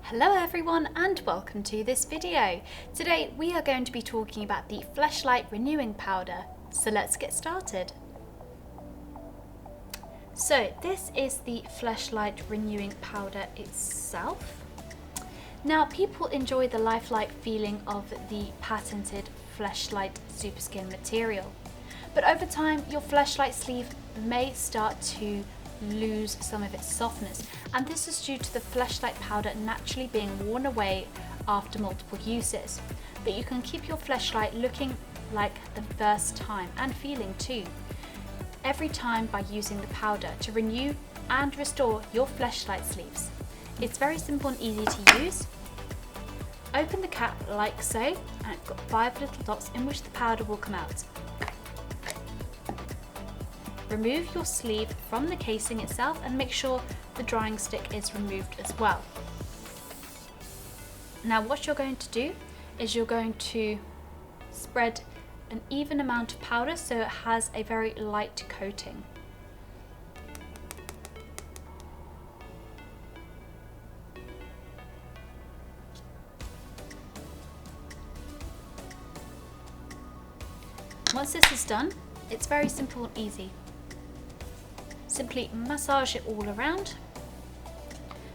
Hello everyone and welcome to this video. Today we are going to be talking about the Fleshlight Renewing Powder. So let's get started. So this is the Fleshlight Renewing Powder itself. Now people enjoy the lifelike feeling of the patented Fleshlight Superskin material. But over time your Fleshlight sleeve may start to lose some of its softness, and this is due to the Fleshlight powder naturally being worn away after multiple uses. But you can keep your Fleshlight looking like the first time and feeling too, every time by using the powder to renew and restore your Fleshlight sleeves. It's very simple and easy to use. Open the cap like so, and it's got 5 little dots in which the powder will come out. Remove your sleeve from the casing itself and make sure the drying stick is removed as well. Now what you're going to do is you're going to spread an even amount of powder so it has a very light coating. Once this is done, it's very simple and easy. Simply massage it all around,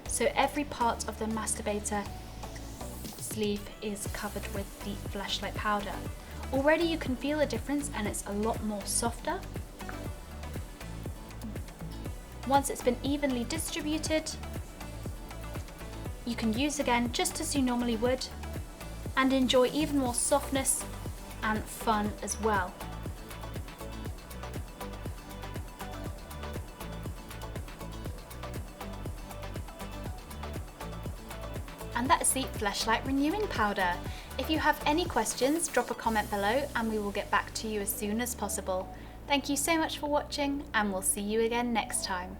so every part of the masturbator sleeve is covered with the Fleshlight powder. Already you can feel a difference and it's a lot more softer. Once it's been evenly distributed, you can use again just as you normally would and enjoy even more softness and fun as well. And that is the Fleshlight Renewing Powder. If you have any questions, drop a comment below and we will get back to you as soon as possible. Thank you so much for watching and we'll see you again next time.